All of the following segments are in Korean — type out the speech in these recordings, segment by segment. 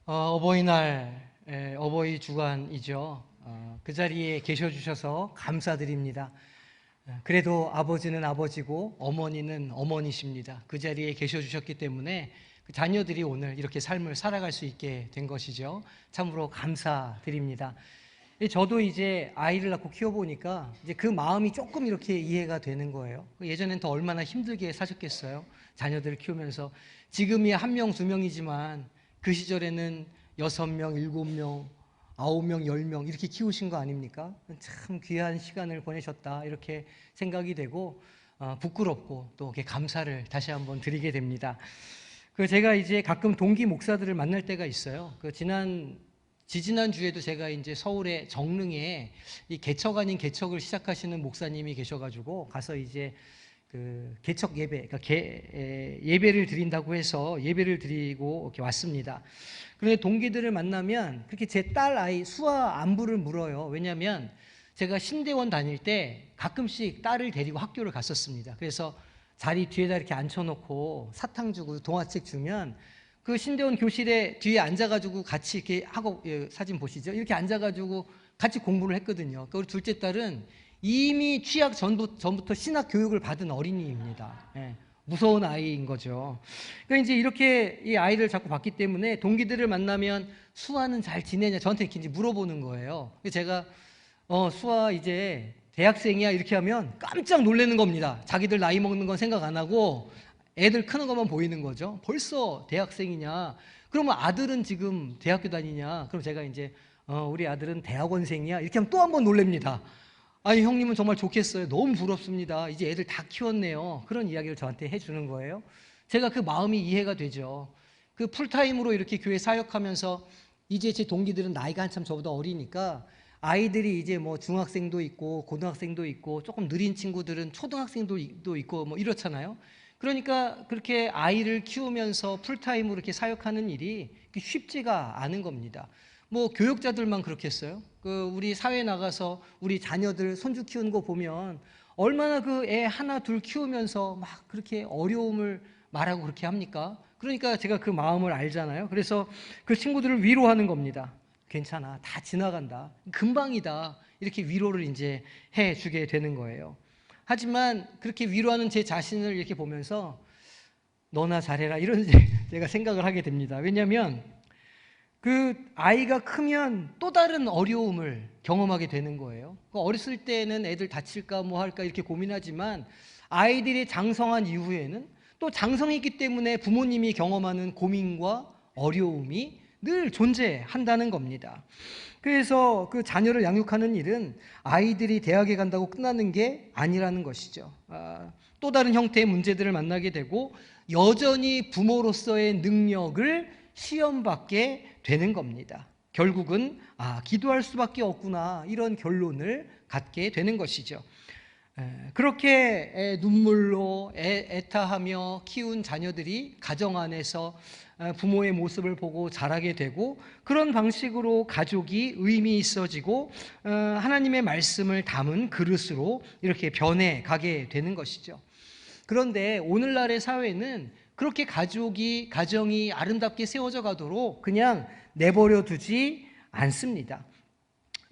어버이날, 어버이 주간이죠. 그 자리에 계셔 주셔서 감사드립니다. 그래도 아버지는 아버지고 어머니는 어머니십니다. 그 자리에 계셔 주셨기 때문에 그 자녀들이 오늘 이렇게 삶을 살아갈 수 있게 된 것이죠. 참으로 감사드립니다. 저도 이제 아이를 낳고 키워보니까 이제 그 마음이 조금 이렇게 이해가 되는 거예요. 예전엔 더 얼마나 힘들게 사셨겠어요. 자녀들을 키우면서. 지금이야 1명, 2명이지만 그 시절에는 6명, 7명, 9명, 10명 이렇게 키우신 거 아닙니까? 참 귀한 시간을 보내셨다 이렇게 생각이 되고 부끄럽고 또 이렇게 감사를 다시 한번 드리게 됩니다. 제가 이제 가끔 동기 목사들을 만날 때가 있어요. 지지난 주에도 제가 이제 서울의 정릉에 이 개척 아닌 개척을 시작하시는 목사님이 계셔가지고 가서 이제 그 개척 예배, 그러니까 예배를 드린다고 해서 예배를 드리고 이렇게 왔습니다. 그런데 동기들을 만나면 그렇게 제 딸 아이 수아 안부를 물어요. 왜냐하면 제가 신대원 다닐 때 가끔씩 딸을 데리고 학교를 갔었습니다. 그래서 자리 뒤에다 이렇게 앉혀놓고 사탕 주고 동화책 주면 그 신대원 교실에 뒤에 앉아가지고 같이 이렇게 하고, 사진 보시죠? 이렇게 앉아가지고 같이 공부를 했거든요. 우리 둘째 딸은 이미 취학 전부터 신학 교육을 받은 어린이입니다. 무서운 아이인 거죠. 그러니까 이제 이렇게 이 아이를 자꾸 봤기 때문에 동기들을 만나면 수아는 잘 지내냐 저한테 이렇게 이제 물어보는 거예요. 제가 수아 이제 대학생이야 이렇게 하면 깜짝 놀라는 겁니다. 자기들 나이 먹는 건 생각 안 하고 애들 크는 것만 보이는 거죠. 벌써 대학생이냐? 그러면 아들은 지금 대학교 다니냐? 그럼 제가 이제 우리 아들은 대학원생이야 이렇게 하면 또 한 번 놀랍니다. 아니 형님은 정말 좋겠어요. 너무 부럽습니다. 이제 애들 다 키웠네요. 그런 이야기를 저한테 해주는 거예요. 제가 그 마음이 이해가 되죠. 그 풀타임으로 이렇게 교회 사역하면서 이제 제 동기들은 나이가 한참 저보다 어리니까 아이들이 이제 뭐 중학생도 있고 고등학생도 있고 조금 느린 친구들은 초등학생도 있고 뭐 이렇잖아요. 그러니까 그렇게 아이를 키우면서 풀타임으로 이렇게 사역하는 일이 쉽지가 않은 겁니다. 뭐 교육자들만 그렇겠어요? 우리 사회 나가서 우리 자녀들 손주 키우는 거 보면 얼마나 그 애 하나 둘 키우면서 막 그렇게 어려움을 말하고 그렇게 합니까? 그러니까 제가 그 마음을 알잖아요. 그래서 그 친구들을 위로하는 겁니다. 괜찮아, 다 지나간다, 금방이다, 이렇게 위로를 이제 해주게 되는 거예요. 하지만 그렇게 위로하는 제 자신을 이렇게 보면서 너나 잘해라 이런 제가 생각을 하게 됩니다. 왜냐하면 그 아이가 크면 또 다른 어려움을 경험하게 되는 거예요. 어렸을 때는 애들 다칠까 뭐 할까 이렇게 고민하지만 아이들이 장성한 이후에는 또 장성했기 때문에 부모님이 경험하는 고민과 어려움이 늘 존재한다는 겁니다. 그래서 그 자녀를 양육하는 일은 아이들이 대학에 간다고 끝나는 게 아니라는 것이죠. 또 다른 형태의 문제들을 만나게 되고 여전히 부모로서의 능력을 시험받게 되는 겁니다. 결국은 기도할 수밖에 없구나 이런 결론을 갖게 되는 것이죠. 그렇게 눈물로 애타하며 키운 자녀들이 가정 안에서 부모의 모습을 보고 자라게 되고 그런 방식으로 가족이 의미 있어지고 하나님의 말씀을 담은 그릇으로 이렇게 변해가게 되는 것이죠. 그런데 오늘날의 사회는 그렇게 가정이 아름답게 세워져 가도록 그냥 내버려 두지 않습니다.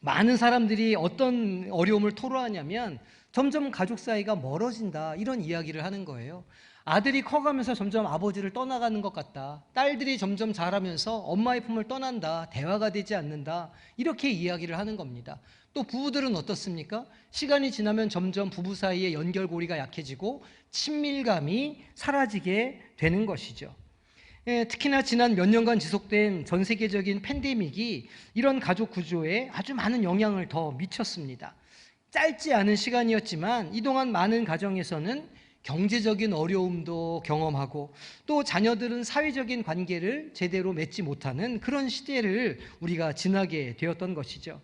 많은 사람들이 어떤 어려움을 토로하냐면 점점 가족 사이가 멀어진다 이런 이야기를 하는 거예요. 아들이 커가면서 점점 아버지를 떠나가는 것 같다. 딸들이 점점 자라면서 엄마의 품을 떠난다. 대화가 되지 않는다. 이렇게 이야기를 하는 겁니다. 또 부부들은 어떻습니까? 시간이 지나면 점점 부부 사이의 연결고리가 약해지고 친밀감이 사라지게 되는 것이죠. 특히나 지난 몇 년간 지속된 전 세계적인 팬데믹이 이런 가족 구조에 아주 많은 영향을 더 미쳤습니다. 짧지 않은 시간이었지만 이동안 많은 가정에서는 경제적인 어려움도 경험하고 또 자녀들은 사회적인 관계를 제대로 맺지 못하는 그런 시대를 우리가 지나게 되었던 것이죠.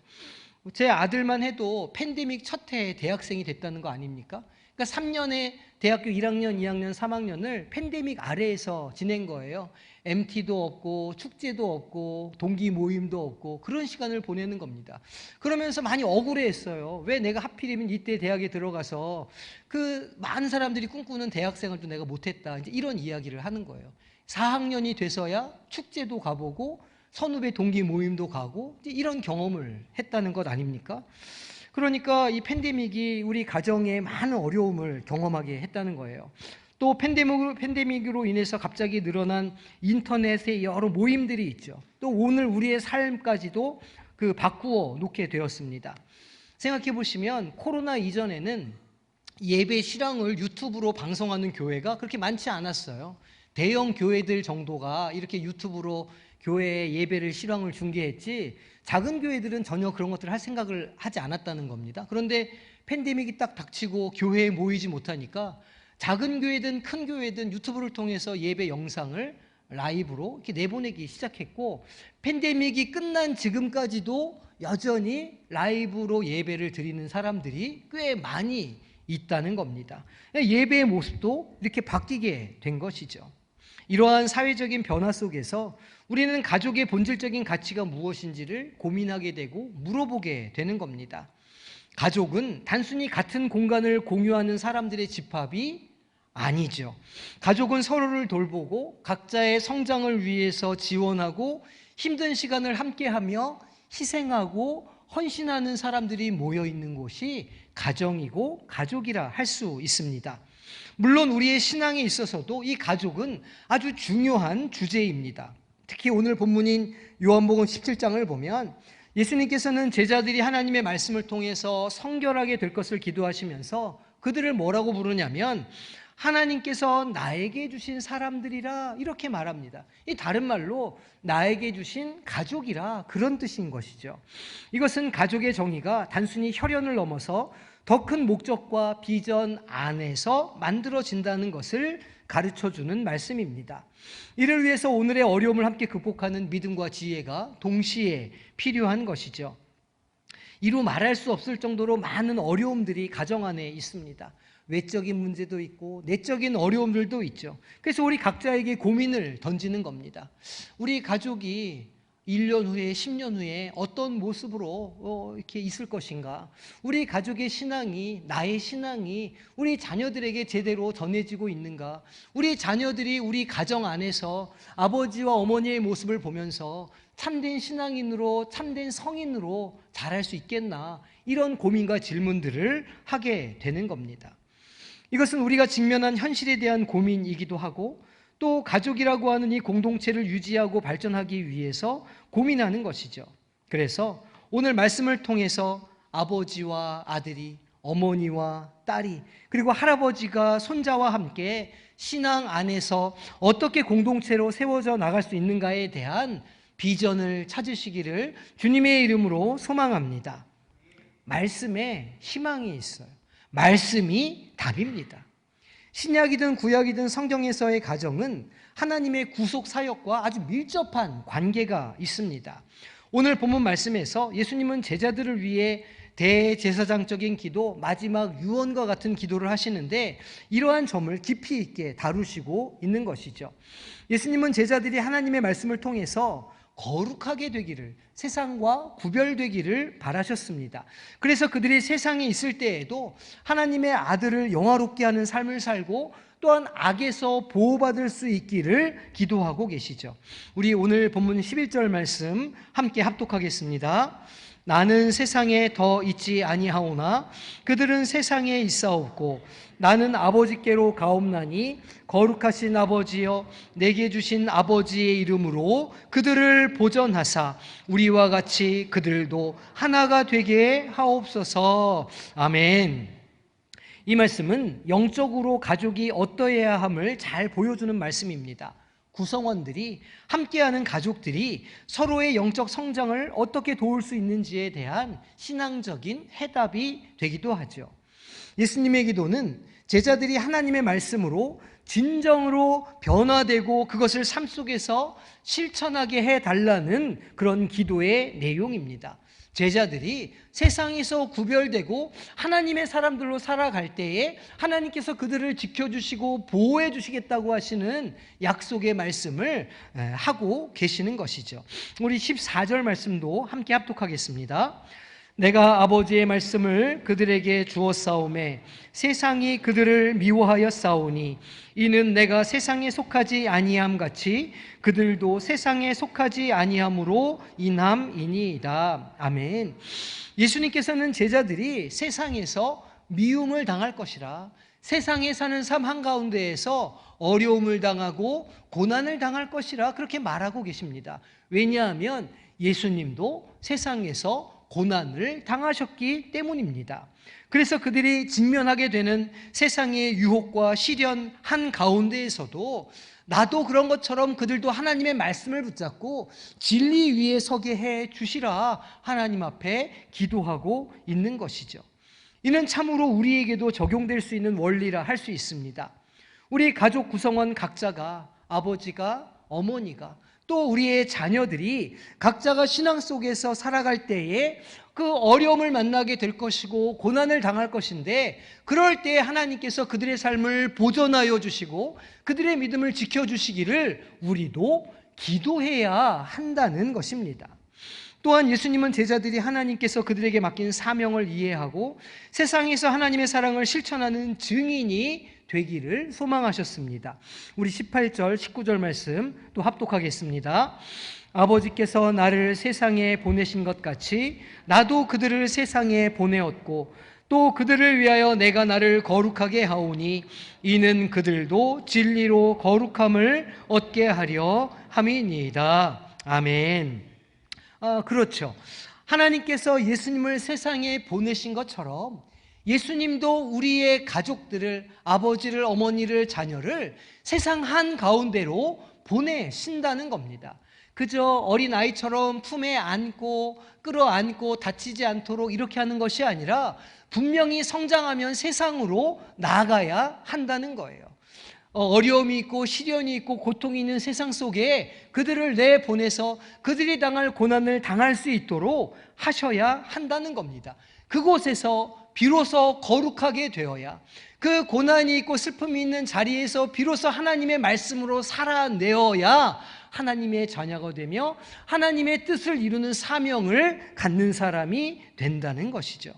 제 아들만 해도 팬데믹 첫 해에 대학생이 됐다는 거 아닙니까? 그러니까 3년에 대학교 1학년, 2학년, 3학년을 팬데믹 아래에서 지낸 거예요. MT도 없고 축제도 없고 동기 모임도 없고 그런 시간을 보내는 겁니다. 그러면서 많이 억울해했어요. 왜 내가 하필이면 이때 대학에 들어가서 그 많은 사람들이 꿈꾸는 대학생활도 내가 못했다. 이제 이런 이야기를 하는 거예요. 4학년이 돼서야 축제도 가보고 선후배 동기 모임도 가고 이런 경험을 했다는 것 아닙니까? 그러니까 이 팬데믹이 우리 가정에 많은 어려움을 경험하게 했다는 거예요. 또 팬데믹으로 인해서 갑자기 늘어난 인터넷의 여러 모임들이 있죠. 또 오늘 우리의 삶까지도 바꾸어 놓게 되었습니다. 생각해 보시면 코로나 이전에는 예배 실황을 유튜브로 방송하는 교회가 그렇게 많지 않았어요. 대형 교회들 정도가 이렇게 유튜브로 교회의 예배를 실황을 중계했지 작은 교회들은 전혀 그런 것들을 할 생각을 하지 않았다는 겁니다. 그런데 팬데믹이 딱 닥치고 교회에 모이지 못하니까 작은 교회든 큰 교회든 유튜브를 통해서 예배 영상을 라이브로 이렇게 내보내기 시작했고, 팬데믹이 끝난 지금까지도 여전히 라이브로 예배를 드리는 사람들이 꽤 많이 있다는 겁니다. 예배의 모습도 이렇게 바뀌게 된 것이죠. 이러한 사회적인 변화 속에서 우리는 가족의 본질적인 가치가 무엇인지를 고민하게 되고 물어보게 되는 겁니다. 가족은 단순히 같은 공간을 공유하는 사람들의 집합이 아니죠. 가족은 서로를 돌보고 각자의 성장을 위해서 지원하고 힘든 시간을 함께하며 희생하고 헌신하는 사람들이 모여 있는 곳이 가정이고 가족이라 할 수 있습니다. 물론 우리의 신앙에 있어서도 이 가족은 아주 중요한 주제입니다. 특히 오늘 본문인 요한복음 17장을 보면 예수님께서는 제자들이 하나님의 말씀을 통해서 성결하게 될 것을 기도하시면서 그들을 뭐라고 부르냐면 하나님께서 나에게 주신 사람들이라 이렇게 말합니다. 이 다른 말로 나에게 주신 가족이라 그런 뜻인 것이죠. 이것은 가족의 정의가 단순히 혈연을 넘어서 더 큰 목적과 비전 안에서 만들어진다는 것을 가르쳐주는 말씀입니다. 이를 위해서 오늘의 어려움을 함께 극복하는 믿음과 지혜가 동시에 필요한 것이죠. 이루 말할 수 없을 정도로 많은 어려움들이 가정 안에 있습니다. 외적인 문제도 있고 내적인 어려움들도 있죠. 그래서 우리 각자에게 고민을 던지는 겁니다. 우리 가족이 1년 후에 10년 후에 어떤 모습으로 이렇게 있을 것인가? 우리 가족의 신앙이, 나의 신앙이 우리 자녀들에게 제대로 전해지고 있는가? 우리 자녀들이 우리 가정 안에서 아버지와 어머니의 모습을 보면서 참된 신앙인으로, 참된 성인으로 자랄 수 있겠나? 이런 고민과 질문들을 하게 되는 겁니다. 이것은 우리가 직면한 현실에 대한 고민이기도 하고 또 가족이라고 하는 이 공동체를 유지하고 발전하기 위해서 고민하는 것이죠. 그래서 오늘 말씀을 통해서 아버지와 아들이, 어머니와 딸이, 그리고 할아버지가 손자와 함께 신앙 안에서 어떻게 공동체로 세워져 나갈 수 있는가에 대한 비전을 찾으시기를 주님의 이름으로 소망합니다. 말씀에 희망이 있어요. 말씀이 답입니다. 신약이든 구약이든 성경에서의 가정은 하나님의 구속 사역과 아주 밀접한 관계가 있습니다. 오늘 본문 말씀에서 예수님은 제자들을 위해 대제사장적인 기도, 마지막 유언과 같은 기도를 하시는데 이러한 점을 깊이 있게 다루시고 있는 것이죠. 예수님은 제자들이 하나님의 말씀을 통해서 거룩하게 되기를, 세상과 구별되기를 바라셨습니다. 그래서 그들이 세상에 있을 때에도 하나님의 아들을 영화롭게 하는 삶을 살고 또한 악에서 보호받을 수 있기를 기도하고 계시죠. 우리 오늘 본문 11절 말씀 함께 합독하겠습니다. 나는 세상에 더 있지 아니하오나 그들은 세상에 있사옵고 나는 아버지께로 가옵나니 거룩하신 아버지여 내게 주신 아버지의 이름으로 그들을 보전하사 우리와 같이 그들도 하나가 되게 하옵소서. 아멘. 이 말씀은 영적으로 가족이 어떠해야 함을 잘 보여주는 말씀입니다. 구성원들이, 함께하는 가족들이 서로의 영적 성장을 어떻게 도울 수 있는지에 대한 신앙적인 해답이 되기도 하죠. 예수님의 기도는 제자들이 하나님의 말씀으로 진정으로 변화되고 그것을 삶 속에서 실천하게 해달라는 그런 기도의 내용입니다. 제자들이 세상에서 구별되고 하나님의 사람들로 살아갈 때에 하나님께서 그들을 지켜주시고 보호해 주시겠다고 하시는 약속의 말씀을 하고 계시는 것이죠. 우리 14절 말씀도 함께 합독하겠습니다. 내가 아버지의 말씀을 그들에게 주었사오매 세상이 그들을 미워하여 싸우니 이는 내가 세상에 속하지 아니함 같이 그들도 세상에 속하지 아니함으로 인함이니이다. 아멘. 예수님께서는 제자들이 세상에서 미움을 당할 것이라, 세상에 사는 삶 한가운데에서 어려움을 당하고 고난을 당할 것이라 그렇게 말하고 계십니다. 왜냐하면 예수님도 세상에서 고난을 당하셨기 때문입니다. 그래서 그들이 직면하게 되는 세상의 유혹과 시련 한가운데에서도 나도 그런 것처럼 그들도 하나님의 말씀을 붙잡고 진리 위에 서게 해 주시라 하나님 앞에 기도하고 있는 것이죠. 이는 참으로 우리에게도 적용될 수 있는 원리라 할 수 있습니다. 우리 가족 구성원 각자가, 아버지가, 어머니가, 또 우리의 자녀들이 각자가 신앙 속에서 살아갈 때에 그 어려움을 만나게 될 것이고 고난을 당할 것인데, 그럴 때 하나님께서 그들의 삶을 보존하여 주시고 그들의 믿음을 지켜주시기를 우리도 기도해야 한다는 것입니다. 또한 예수님은 제자들이 하나님께서 그들에게 맡긴 사명을 이해하고 세상에서 하나님의 사랑을 실천하는 증인이 되기를 소망하셨습니다. 우리 18절, 19절 말씀 또 합독하겠습니다. 아버지께서 나를 세상에 보내신 것 같이 나도 그들을 세상에 보내었고 또 그들을 위하여 내가 나를 거룩하게 하오니 이는 그들도 진리로 거룩함을 얻게 하려 함이니이다. 아멘. 그렇죠. 하나님께서 예수님을 세상에 보내신 것처럼 예수님도 우리의 가족들을, 아버지를, 어머니를, 자녀를 세상 한가운데로 보내신다는 겁니다. 그저 어린아이처럼 품에 안고 끌어안고 다치지 않도록 이렇게 하는 것이 아니라 분명히 성장하면 세상으로 나아가야 한다는 거예요. 어려움이 있고 시련이 있고 고통이 있는 세상 속에 그들을 내보내서 그들이 당할 고난을 당할 수 있도록 하셔야 한다는 겁니다. 그곳에서 비로소 거룩하게 되어야, 그 고난이 있고 슬픔이 있는 자리에서 비로소 하나님의 말씀으로 살아내어야 하나님의 자녀가 되며 하나님의 뜻을 이루는 사명을 갖는 사람이 된다는 것이죠.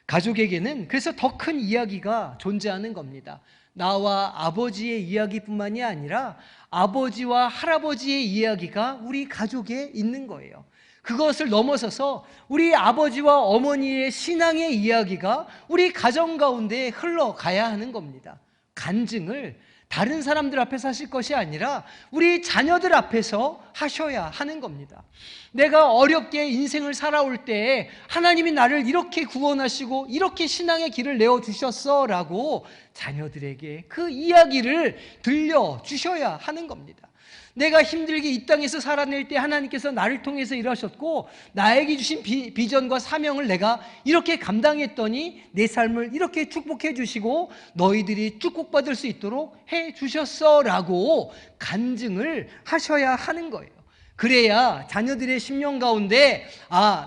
가족에게는 그래서 더 큰 이야기가 존재하는 겁니다. 나와 아버지의 이야기뿐만이 아니라 아버지와 할아버지의 이야기가 우리 가족에 있는 거예요. 그것을 넘어서서 우리 아버지와 어머니의 신앙의 이야기가 우리 가정 가운데 흘러가야 하는 겁니다. 간증을 다른 사람들 앞에서 하실 것이 아니라 우리 자녀들 앞에서 하셔야 하는 겁니다. 내가 어렵게 인생을 살아올 때 하나님이 나를 이렇게 구원하시고 이렇게 신앙의 길을 내어주셨어 라고 자녀들에게 그 이야기를 들려주셔야 하는 겁니다. 내가 힘들게 이 땅에서 살아낼 때 하나님께서 나를 통해서 일하셨고 나에게 주신 비전과 사명을 내가 이렇게 감당했더니 내 삶을 이렇게 축복해 주시고 너희들이 축복받을 수 있도록 해 주셨어 라고 간증을 하셔야 하는 거예요. 그래야 자녀들의 심령 가운데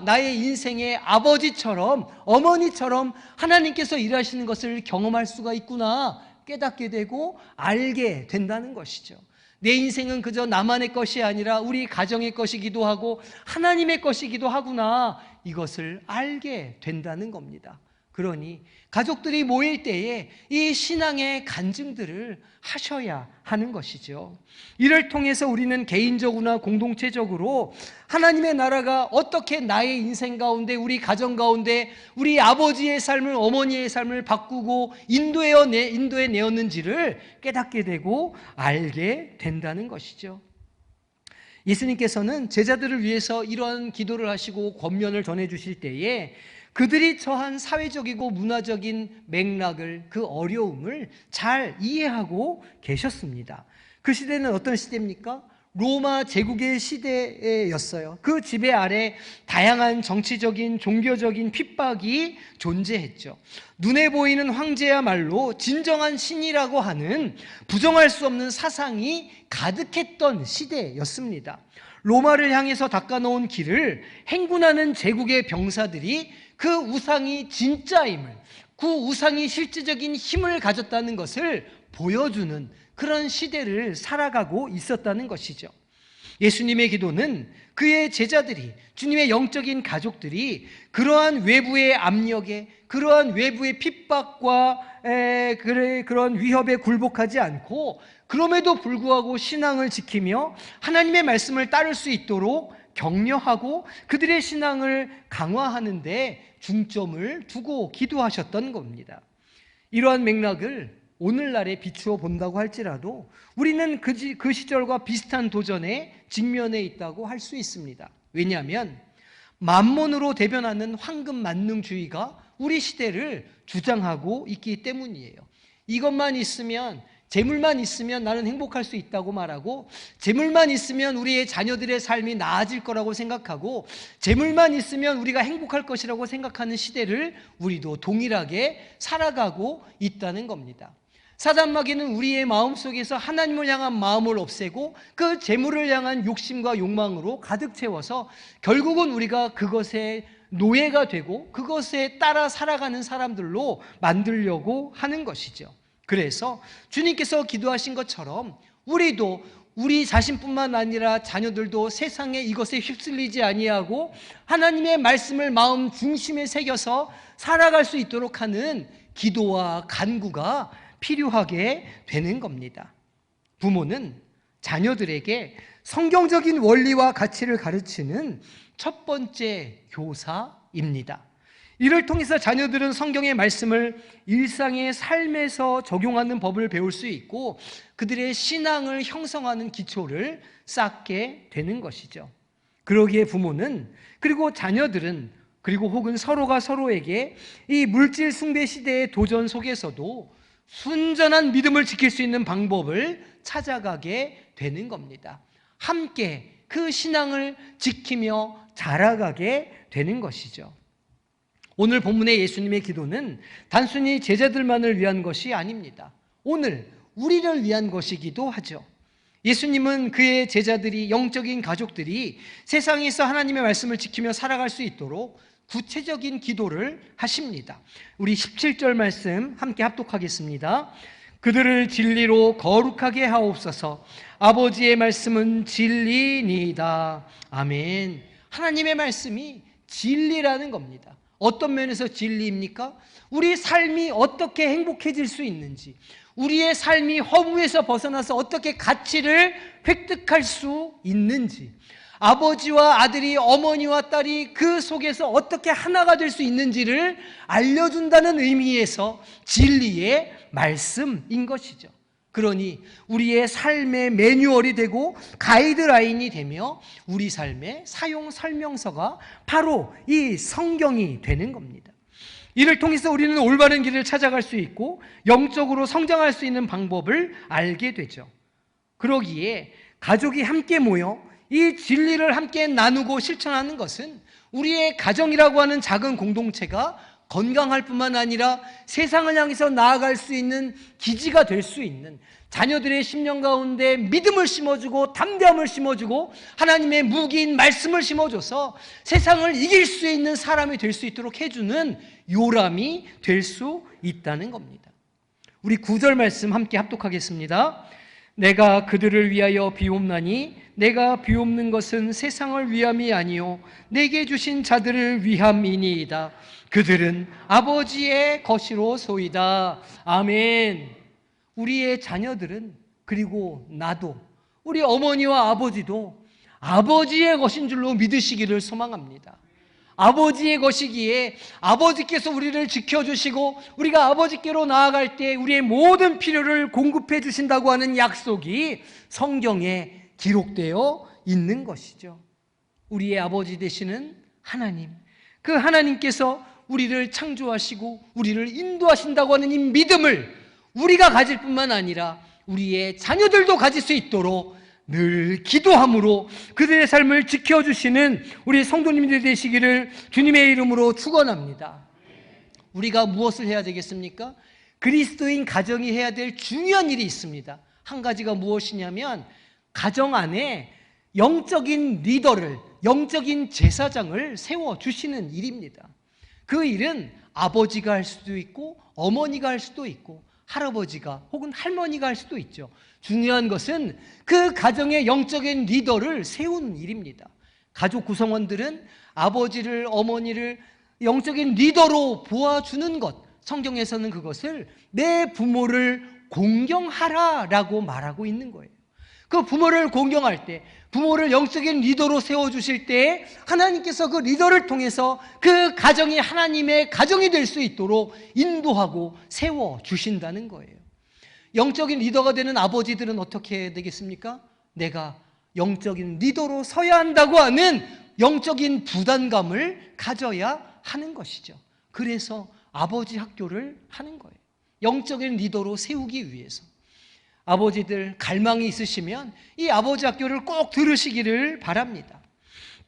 나의 인생의 아버지처럼 어머니처럼 하나님께서 일하시는 것을 경험할 수가 있구나 깨닫게 되고 알게 된다는 것이죠. 내 인생은 그저 나만의 것이 아니라 우리 가정의 것이기도 하고 하나님의 것이기도 하구나, 이것을 알게 된다는 겁니다. 그러니 가족들이 모일 때에 이 신앙의 간증들을 하셔야 하는 것이죠. 이를 통해서 우리는 개인적으로나 공동체적으로 하나님의 나라가 어떻게 나의 인생 가운데, 우리 가정 가운데 우리 아버지의 삶을, 어머니의 삶을 바꾸고 인도해 내었는지를 깨닫게 되고 알게 된다는 것이죠. 예수님께서는 제자들을 위해서 이런 기도를 하시고 권면을 전해주실 때에 그들이 처한 사회적이고 문화적인 맥락을, 그 어려움을 잘 이해하고 계셨습니다. 그 시대는 어떤 시대입니까? 로마 제국의 시대였어요. 그 지배 아래 다양한 정치적인, 종교적인 핍박이 존재했죠. 눈에 보이는 황제야말로 진정한 신이라고 하는 부정할 수 없는 사상이 가득했던 시대였습니다. 로마를 향해서 닦아놓은 길을 행군하는 제국의 병사들이 그 우상이 진짜임을, 그 우상이 실제적인 힘을 가졌다는 것을 보여주는 그런 시대를 살아가고 있었다는 것이죠. 예수님의 기도는 그의 제자들이, 주님의 영적인 가족들이 그러한 외부의 압력에, 그러한 외부의 핍박과 그런 위협에 굴복하지 않고, 그럼에도 불구하고 신앙을 지키며 하나님의 말씀을 따를 수 있도록 격려하고 그들의 신앙을 강화하는 데 중점을 두고 기도하셨던 겁니다. 이러한 맥락을 오늘날에 비추어 본다고 할지라도 우리는 그 시절과 비슷한 도전에 직면해 있다고 할 수 있습니다. 왜냐하면 만몬으로 대변하는 황금 만능주의가 우리 시대를 주장하고 있기 때문이에요. 이것만 있으면, 재물만 있으면 나는 행복할 수 있다고 말하고, 재물만 있으면 우리의 자녀들의 삶이 나아질 거라고 생각하고, 재물만 있으면 우리가 행복할 것이라고 생각하는 시대를 우리도 동일하게 살아가고 있다는 겁니다. 사단마귀는 우리의 마음속에서 하나님을 향한 마음을 없애고 그 재물을 향한 욕심과 욕망으로 가득 채워서 결국은 우리가 그것의 노예가 되고 그것에 따라 살아가는 사람들로 만들려고 하는 것이죠. 그래서 주님께서 기도하신 것처럼 우리도 우리 자신뿐만 아니라 자녀들도 세상의 이것에 휩쓸리지 아니하고 하나님의 말씀을 마음 중심에 새겨서 살아갈 수 있도록 하는 기도와 간구가 필요하게 되는 겁니다. 부모는 자녀들에게 성경적인 원리와 가치를 가르치는 첫 번째 교사입니다. 이를 통해서 자녀들은 성경의 말씀을 일상의 삶에서 적용하는 법을 배울 수 있고 그들의 신앙을 형성하는 기초를 쌓게 되는 것이죠. 그러기에 부모는, 그리고 자녀들은, 그리고 혹은 서로가 서로에게 이 물질 숭배 시대의 도전 속에서도 순전한 믿음을 지킬 수 있는 방법을 찾아가게 되는 겁니다. 함께 그 신앙을 지키며 자라가게 되는 것이죠. 오늘 본문의 예수님의 기도는 단순히 제자들만을 위한 것이 아닙니다. 오늘 우리를 위한 것이기도 하죠. 예수님은 그의 제자들이, 영적인 가족들이 세상에서 하나님의 말씀을 지키며 살아갈 수 있도록 구체적인 기도를 하십니다. 우리 17절 말씀 함께 합독하겠습니다. 그들을 진리로 거룩하게 하옵소서. 아버지의 말씀은 진리니이다. 아멘. 하나님의 말씀이 진리라는 겁니다. 어떤 면에서 진리입니까? 우리 삶이 어떻게 행복해질 수 있는지, 우리의 삶이 허무에서 벗어나서 어떻게 가치를 획득할 수 있는지, 아버지와 아들이, 어머니와 딸이 그 속에서 어떻게 하나가 될 수 있는지를 알려준다는 의미에서 진리의 말씀인 것이죠. 그러니 우리의 삶의 매뉴얼이 되고 가이드라인이 되며 우리 삶의 사용 설명서가 바로 이 성경이 되는 겁니다. 이를 통해서 우리는 올바른 길을 찾아갈 수 있고 영적으로 성장할 수 있는 방법을 알게 되죠. 그러기에 가족이 함께 모여 이 진리를 함께 나누고 실천하는 것은 우리의 가정이라고 하는 작은 공동체가 건강할 뿐만 아니라 세상을 향해서 나아갈 수 있는 기지가 될 수 있는, 자녀들의 심령 가운데 믿음을 심어주고 담대함을 심어주고 하나님의 무기인 말씀을 심어줘서 세상을 이길 수 있는 사람이 될 수 있도록 해주는 요람이 될 수 있다는 겁니다. 우리 9절 말씀 함께 합독하겠습니다. 내가 그들을 위하여 비옵나니 내가 비옵는 것은 세상을 위함이 아니요 내게 주신 자들을 위함이니이다. 그들은 아버지의 것이로소이다. 아멘. 우리의 자녀들은, 그리고 나도, 우리 어머니와 아버지도 아버지의 것인 줄로 믿으시기를 소망합니다. 아버지의 것이기에 아버지께서 우리를 지켜주시고 우리가 아버지께로 나아갈 때 우리의 모든 필요를 공급해 주신다고 하는 약속이 성경에 기록되어 있는 것이죠. 우리의 아버지 되시는 하나님, 그 하나님께서 우리를 창조하시고 우리를 인도하신다고 하는 이 믿음을 우리가 가질 뿐만 아니라 우리의 자녀들도 가질 수 있도록 늘 기도함으로 그들의 삶을 지켜주시는 우리 성도님들 되시기를 주님의 이름으로 축원합니다. 우리가 무엇을 해야 되겠습니까? 그리스도인 가정이 해야 될 중요한 일이 있습니다. 한 가지가 무엇이냐면 가정 안에 영적인 리더를, 영적인 제사장을 세워주시는 일입니다. 그 일은 아버지가 할 수도 있고 어머니가 할 수도 있고 할아버지가 혹은 할머니가 할 수도 있죠. 중요한 것은 그 가정의 영적인 리더를 세우는 일입니다. 가족 구성원들은 아버지를, 어머니를 영적인 리더로 보아주는 것, 성경에서는 그것을 내 부모를 공경하라라고 말하고 있는 거예요. 그 부모를 공경할 때, 부모를 영적인 리더로 세워주실 때 하나님께서 그 리더를 통해서 그 가정이 하나님의 가정이 될 수 있도록 인도하고 세워주신다는 거예요. 영적인 리더가 되는 아버지들은 어떻게 되겠습니까? 내가 영적인 리더로 서야 한다고 하는 영적인 부담감을 가져야 하는 것이죠. 그래서 아버지 학교를 하는 거예요. 영적인 리더로 세우기 위해서. 아버지들 갈망이 있으시면 이 아버지 학교를 꼭 들으시기를 바랍니다.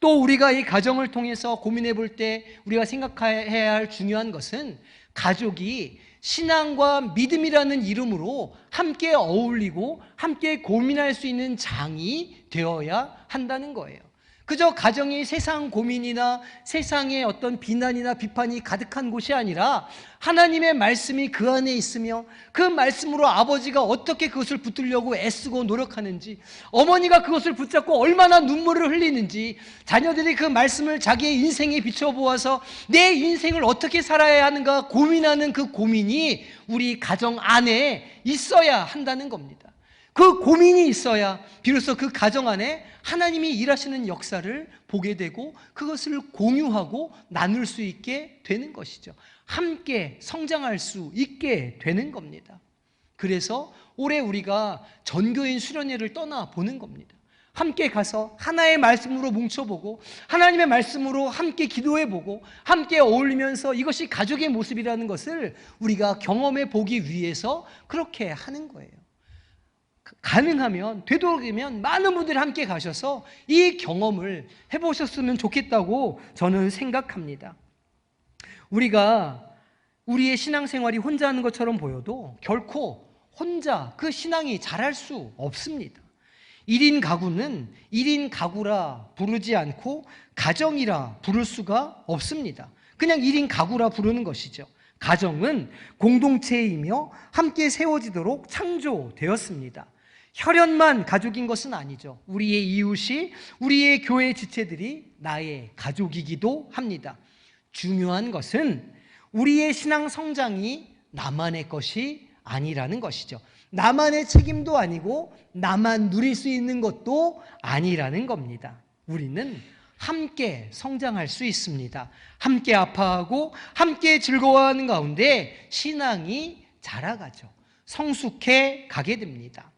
또 우리가 이 가정을 통해서 고민해 볼 때 우리가 생각해야 할 중요한 것은 가족이 신앙과 믿음이라는 이름으로 함께 어울리고 함께 고민할 수 있는 장이 되어야 한다는 거예요. 그저 가정이 세상 고민이나 세상의 어떤 비난이나 비판이 가득한 곳이 아니라 하나님의 말씀이 그 안에 있으며 그 말씀으로 아버지가 어떻게 그것을 붙들려고 애쓰고 노력하는지, 어머니가 그것을 붙잡고 얼마나 눈물을 흘리는지, 자녀들이 그 말씀을 자기의 인생에 비춰보아서 내 인생을 어떻게 살아야 하는가 고민하는 그 고민이 우리 가정 안에 있어야 한다는 겁니다. 그 고민이 있어야 비로소 그 가정 안에 하나님이 일하시는 역사를 보게 되고 그것을 공유하고 나눌 수 있게 되는 것이죠. 함께 성장할 수 있게 되는 겁니다. 그래서 올해 우리가 전교인 수련회를 떠나보는 겁니다. 함께 가서 하나의 말씀으로 뭉쳐보고 하나님의 말씀으로 함께 기도해보고 함께 어울리면서 이것이 가족의 모습이라는 것을 우리가 경험해 보기 위해서 그렇게 하는 거예요. 가능하면, 되도록이면 많은 분들이 함께 가셔서 이 경험을 해보셨으면 좋겠다고 저는 생각합니다. 우리가 우리의 신앙생활이 혼자 하는 것처럼 보여도 결코 혼자 그 신앙이 자랄 수 없습니다. 1인 가구는 1인 가구라 부르지 않고 가정이라 부를 수가 없습니다. 그냥 1인 가구라 부르는 것이죠. 가정은 공동체이며 함께 세워지도록 창조되었습니다. 혈연만 가족인 것은 아니죠. 우리의 이웃이, 우리의 교회 지체들이 나의 가족이기도 합니다. 중요한 것은 우리의 신앙 성장이 나만의 것이 아니라는 것이죠. 나만의 책임도 아니고 나만 누릴 수 있는 것도 아니라는 겁니다. 우리는 함께 성장할 수 있습니다. 함께 아파하고 함께 즐거워하는 가운데 신앙이 자라가죠. 성숙해 가게 됩니다.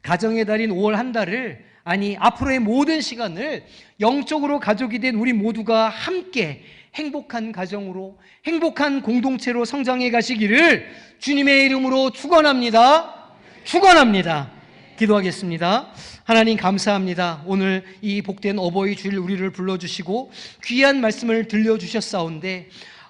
가정의 달인 5월 한 달을, 아니 앞으로의 모든 시간을 영적으로 가족이 된 우리 모두가 함께 행복한 가정으로, 행복한 공동체로 성장해 가시기를 주님의 이름으로 축원합니다. 축원합니다. 기도하겠습니다. 하나님 감사합니다. 오늘 이 복된 어버이 주일 우리를 불러주시고 귀한 말씀을 들려주셨사온데,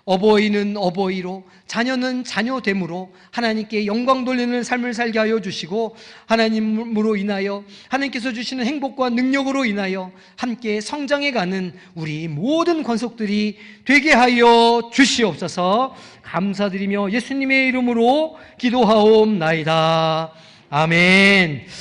어버이는 어버이로, 자녀는 자녀됨으로 하나님께 영광 돌리는 삶을 살게 하여 주시고, 하나님으로 인하여 하나님께서 주시는 행복과 능력으로 인하여 함께 성장해가는 우리 모든 권속들이 되게 하여 주시옵소서. 감사드리며 예수님의 이름으로 기도하옵나이다. 아멘.